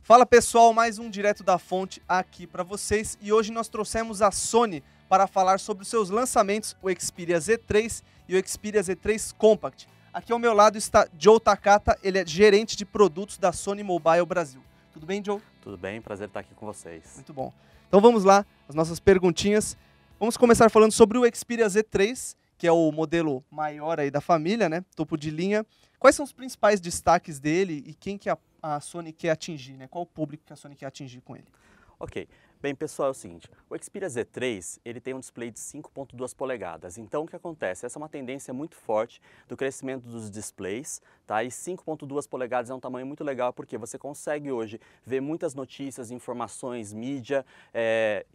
Fala pessoal, mais um Direto da Fonte aqui para vocês e hoje nós trouxemos a Sony para falar sobre os seus lançamentos, o Xperia Z3 e o Xperia Z3 Compact. Aqui ao meu lado está Joe Takata, ele é gerente de produtos da Sony Mobile Brasil. Tudo bem, Joe? Tudo bem, prazer estar aqui com vocês. Muito bom. Então vamos lá, as nossas perguntinhas. Vamos começar falando sobre o Xperia Z3, que é o modelo maior aí da família, né? Topo de linha. Quais são os principais destaques dele e quem que a Sony quer atingir, né? Qual o público que a Sony quer atingir com ele? Ok, bem pessoal, é o seguinte, o Xperia Z3 ele tem um display de 5.2 polegadas, então o que acontece? Essa é uma tendência muito forte do crescimento dos displays, tá? E 5.2 polegadas é um tamanho muito legal porque você consegue hoje ver muitas notícias, informações, mídia,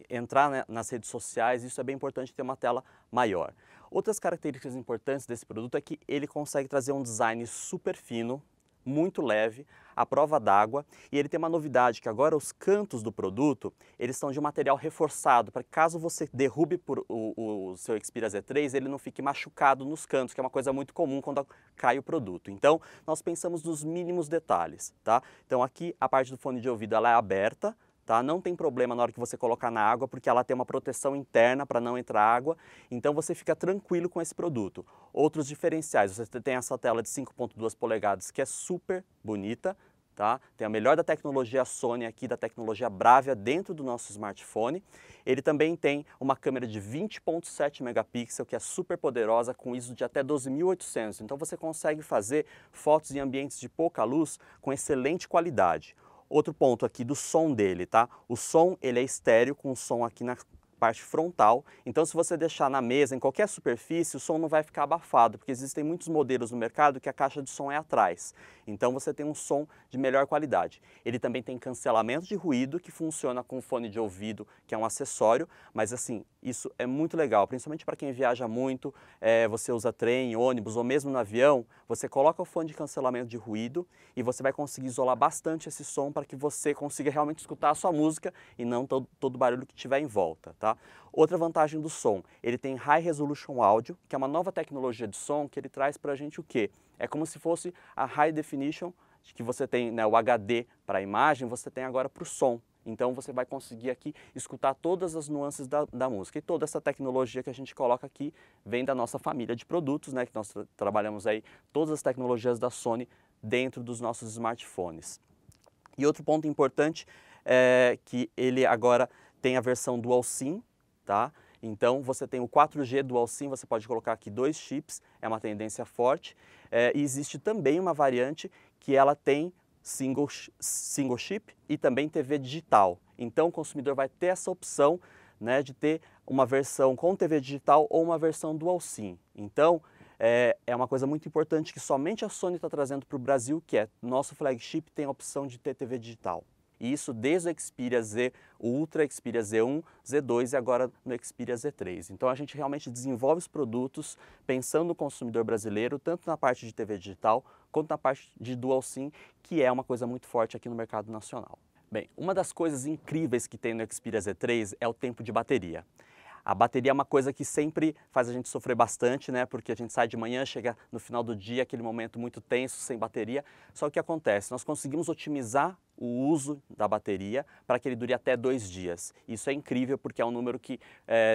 entrar nas redes sociais, isso é bem importante ter uma tela maior. Outras características importantes desse produto é que ele consegue trazer um design super fino, muito leve, à prova d'água, e ele tem uma novidade que agora os cantos do produto eles são de um material reforçado para que caso você derrube o seu Xperia Z3 ele não fique machucado nos cantos, que é uma coisa muito comum quando cai o produto. Então nós pensamos nos mínimos detalhes, tá? Então aqui a parte do fone de ouvido ela é aberta, tá? Não tem problema na hora que você colocar na água, porque ela tem uma proteção interna para não entrar água, então você fica tranquilo com esse produto. Outros diferenciais, você tem essa tela de 5.2 polegadas que é super bonita, tá? Tem a melhor da tecnologia Sony aqui, da tecnologia Bravia dentro do nosso smartphone. Ele também tem uma câmera de 20.7 megapixels, que é super poderosa, com ISO de até 12.800, então você consegue fazer fotos em ambientes de pouca luz com excelente qualidade. Outro ponto aqui do som dele, tá? O som ele é estéreo com som aqui na parte frontal, então se você deixar na mesa, em qualquer superfície, o som não vai ficar abafado, porque existem muitos modelos no mercado que a caixa de som é atrás, então você tem um som de melhor qualidade. Ele também tem cancelamento de ruído, que funciona com fone de ouvido, que é um acessório, mas assim, isso é muito legal, principalmente para quem viaja muito, você usa trem, ônibus ou mesmo no avião, você coloca o fone de cancelamento de ruído e você vai conseguir isolar bastante esse som para que você consiga realmente escutar a sua música e não todo o barulho que tiver em volta, tá? Outra vantagem do som, ele tem High Resolution Audio, que é uma nova tecnologia de som que ele traz para a gente o quê? É como se fosse a High Definition, que você tem, né, o HD para a imagem, você tem agora para o som. Então você vai conseguir aqui escutar todas as nuances da música. E toda essa tecnologia que a gente coloca aqui vem da nossa família de produtos, né, que nós trabalhamos aí todas as tecnologias da Sony dentro dos nossos smartphones. E outro ponto importante é que ele agora tem a versão Dual SIM, tá? Então você tem o 4G Dual SIM, você pode colocar aqui 2 chips, é uma tendência forte. E existe também uma variante que ela tem single chip e também TV digital. Então o consumidor vai ter essa opção, né, de ter uma versão com TV digital ou uma versão Dual SIM. Então é uma coisa muito importante que somente a Sony está trazendo para o Brasil, que é nosso flagship tem a opção de ter TV digital. E isso desde o Xperia Z Ultra, Xperia Z1, Z2 e agora no Xperia Z3. Então a gente realmente desenvolve os produtos pensando no consumidor brasileiro, tanto na parte de TV digital quanto na parte de Dual SIM, que é uma coisa muito forte aqui no mercado nacional. Bem, uma das coisas incríveis que tem no Xperia Z3 é o tempo de bateria. A bateria é uma coisa que sempre faz a gente sofrer bastante, né? Porque a gente sai de manhã, chega no final do dia, aquele momento muito tenso, sem bateria. Só que o que acontece? Nós conseguimos otimizar o uso da bateria para que ele dure até 2 dias. Isso é incrível porque é um número que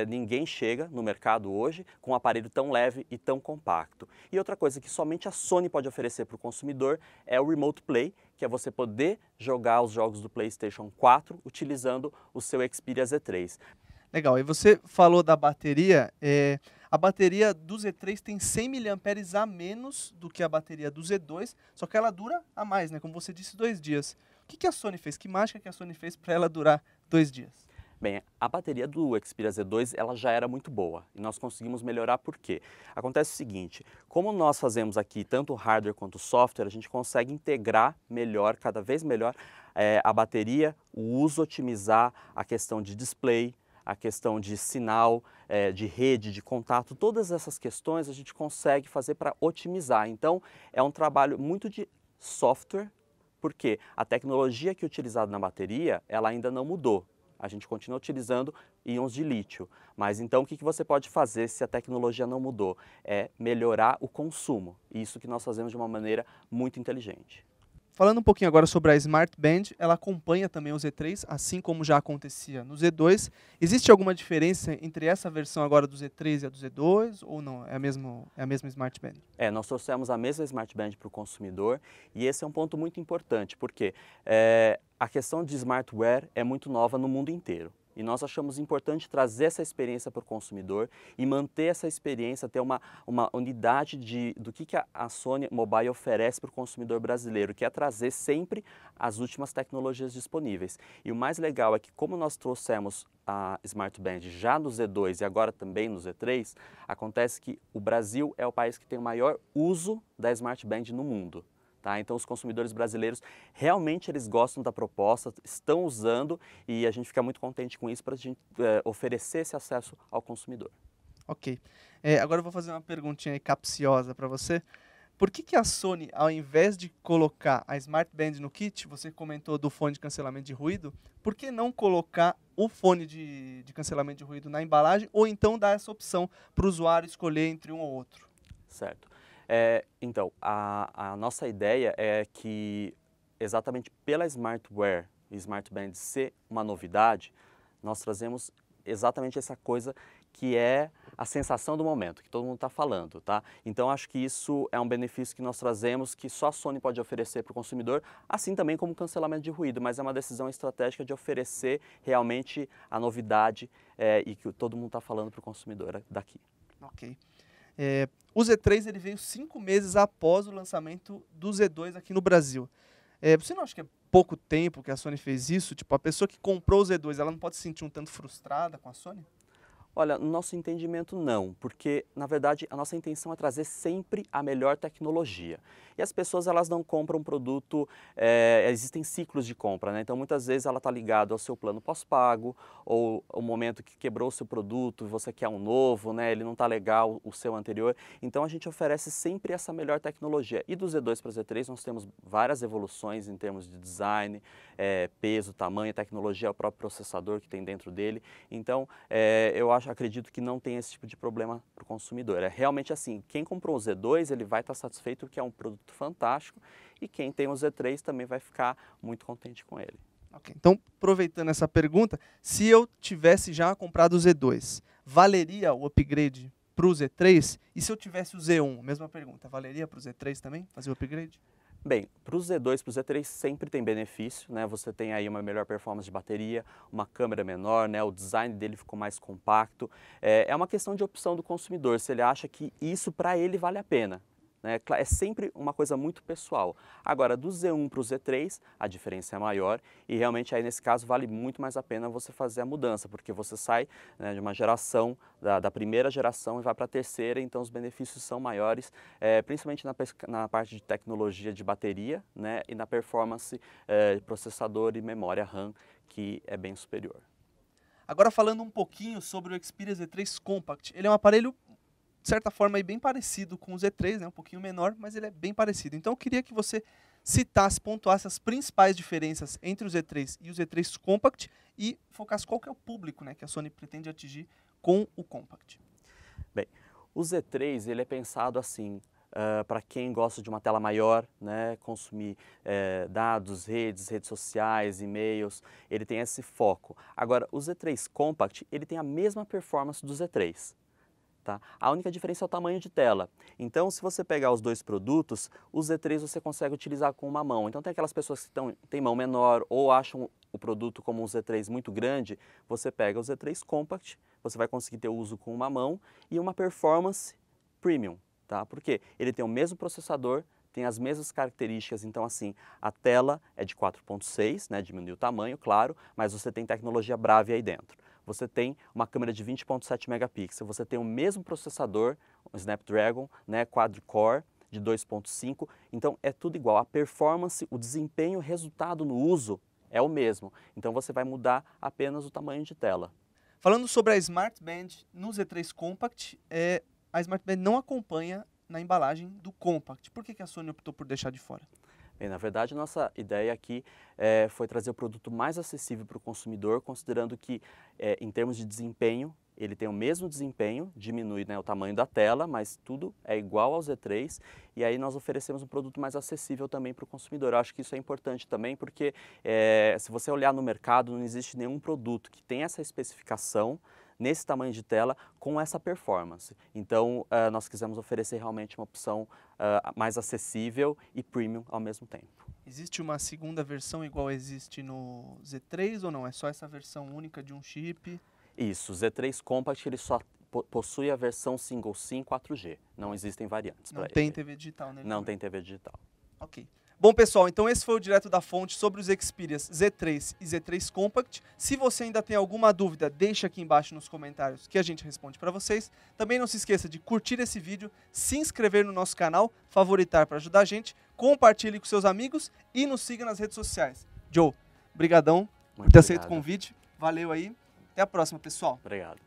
ninguém chega no mercado hoje com um aparelho tão leve e tão compacto. E outra coisa que somente a Sony pode oferecer para o consumidor é o Remote Play, que é você poder jogar os jogos do PlayStation 4 utilizando o seu Xperia Z3. Legal, e você falou da bateria, a bateria do Z3 tem 100 mAh a menos do que a bateria do Z2, só que ela dura a mais, né? Como você disse, 2 dias. O que a Sony fez? Que mágica que a Sony fez para ela durar 2 dias? Bem, a bateria do Xperia Z2 ela já era muito boa e nós conseguimos melhorar por quê? Acontece o seguinte, como nós fazemos aqui tanto o hardware quanto o software, a gente consegue integrar melhor, cada vez melhor, a bateria, o uso, otimizar a questão de display, a questão de sinal, de rede, de contato, todas essas questões a gente consegue fazer para otimizar. Então, é um trabalho muito de software, porque a tecnologia que é utilizada na bateria, ela ainda não mudou. A gente continua utilizando íons de lítio. Mas então o que você pode fazer se a tecnologia não mudou? É melhorar o consumo. Isso que nós fazemos de uma maneira muito inteligente. falando um pouquinho agora sobre a Smart Band, ela acompanha também o Z3, assim como já acontecia no Z2. Existe alguma diferença entre essa versão agora do Z3 e a do Z2, ou não? É a mesma Smart Band? Nós trouxemos a mesma Smart Band para o consumidor e esse é um ponto muito importante, porque a questão de smartware é muito nova no mundo inteiro. E nós achamos importante trazer essa experiência para o consumidor e manter essa experiência, ter uma unidade do que a Sony Mobile oferece para o consumidor brasileiro, que é trazer sempre as últimas tecnologias disponíveis. E o mais legal é que, como nós trouxemos a Smart Band já no Z2 e agora também no Z3, acontece que o Brasil é o país que tem o maior uso da Smart Band no mundo. Tá? Então, os consumidores brasileiros realmente eles gostam da proposta, estão usando e a gente fica muito contente com isso para a gente oferecer esse acesso ao consumidor. Ok. Agora eu vou fazer uma perguntinha aí capciosa para você. Por que a Sony, ao invés de colocar a Smart Band no kit, você comentou do fone de cancelamento de ruído, por que não colocar o fone de cancelamento de ruído na embalagem ou então dar essa opção para o usuário escolher entre um ou outro? Certo. Então, a nossa ideia é que, exatamente pela Smartwear e Smart Band ser uma novidade, nós trazemos exatamente essa coisa que é a sensação do momento, que todo mundo está falando, tá? Então, acho que isso é um benefício que nós trazemos, que só a Sony pode oferecer para o consumidor, assim também como cancelamento de ruído, mas é uma decisão estratégica de oferecer realmente a novidade e que todo mundo está falando para o consumidor daqui. Ok. O Z3 ele veio 5 meses após o lançamento do Z2 aqui no Brasil. Você não acha que é pouco tempo que a Sony fez isso? Tipo, a pessoa que comprou o Z2, ela não pode se sentir um tanto frustrada com a Sony? Olha, no nosso entendimento não, porque na verdade a nossa intenção é trazer sempre a melhor tecnologia. E as pessoas elas não compram produto, existem ciclos de compra, né? Então muitas vezes ela está ligada ao seu plano pós-pago, ou o momento que quebrou o seu produto, você quer um novo, né? Ele não está legal, o seu anterior. Então a gente oferece sempre essa melhor tecnologia. E do Z2 para o Z3 nós temos várias evoluções em termos de design, peso, tamanho, tecnologia, o próprio processador que tem dentro dele. Então eu acredito que não tem esse tipo de problema para o consumidor. É realmente assim, quem comprou o Z2 ele vai estar satisfeito porque é um produto fantástico e quem tem o Z3 também vai ficar muito contente com ele. Okay. Então, aproveitando essa pergunta, se eu tivesse já comprado o Z2, valeria o upgrade para o Z3? E se eu tivesse o Z1, mesma pergunta, valeria para o Z3 também fazer o upgrade? Bem, para o Z2 e para o Z3 sempre tem benefício, né? Você tem aí uma melhor performance de bateria, uma câmera menor, né? O design dele ficou mais compacto. É uma questão de opção do consumidor, se ele acha que isso para ele vale a pena. É sempre uma coisa muito pessoal. Agora, do Z1 para o Z3, a diferença é maior e realmente aí nesse caso vale muito mais a pena você fazer a mudança, porque você sai, né, de uma geração, da primeira geração e vai para a terceira, então os benefícios são maiores, principalmente na parte de tecnologia de bateria, né, e na performance processador e memória RAM, que é bem superior. Agora falando um pouquinho sobre o Xperia Z3 Compact, ele é um aparelho de certa forma, bem parecido com o Z3, né? Um pouquinho menor, mas ele é bem parecido. Então, eu queria que você citasse, pontuasse as principais diferenças entre o Z3 e o Z3 Compact e focasse qual que é o público, né, que a Sony pretende atingir com o Compact. Bem, o Z3 ele é pensado assim, para quem gosta de uma tela maior, né, consumir dados, redes sociais, e-mails, ele tem esse foco. Agora, o Z3 Compact ele tem a mesma performance do Z3. Tá? A única diferença é o tamanho de tela. Então, se você pegar os dois produtos, o Z3 você consegue utilizar com uma mão. Então, tem aquelas pessoas que têm mão menor ou acham o produto como um Z3 muito grande, você pega o Z3 Compact, você vai conseguir ter uso com uma mão e uma performance premium. Tá? Porque ele tem o mesmo processador, tem as mesmas características, então assim, a tela é de 4.6, né, diminuiu o tamanho, claro, mas você tem tecnologia Bravia aí dentro. Você tem uma câmera de 20.7 megapixels, você tem o mesmo processador, o Snapdragon, né, quad-core de 2.5, então é tudo igual, a performance, o desempenho, o resultado no uso é o mesmo, então você vai mudar apenas o tamanho de tela. Falando sobre a Smart Band no Z3 Compact, a Smart Band não acompanha na embalagem do Compact. Por que a Sony optou por deixar de fora? Bem, na verdade, nossa ideia aqui foi trazer o produto mais acessível para o consumidor, considerando que, em termos de desempenho, ele tem o mesmo desempenho, diminui, né, o tamanho da tela, mas tudo é igual ao Z3, e aí nós oferecemos um produto mais acessível também para o consumidor. Eu acho que isso é importante também, porque se você olhar no mercado, não existe nenhum produto que tenha essa especificação nesse tamanho de tela com essa performance. Então, nós quisemos oferecer realmente uma opção mais acessível e premium ao mesmo tempo. Existe uma segunda versão igual existe no Z3 ou não? É só essa versão única de um chip? Isso, o Z3 Compact ele só possui a versão Single SIM 4G, não existem variantes para ele. Não tem TV digital nele? Não tem TV digital. Ok. Bom, pessoal, então esse foi o Direto da Fonte sobre os Xperias Z3 e Z3 Compact. Se você ainda tem alguma dúvida, deixa aqui embaixo nos comentários que a gente responde para vocês. Também não se esqueça de curtir esse vídeo, se inscrever no nosso canal, favoritar para ajudar a gente, compartilhe com seus amigos e nos siga nas redes sociais. Joe, brigadão por ter aceito o convite. Valeu aí. Até a próxima, pessoal. Obrigado.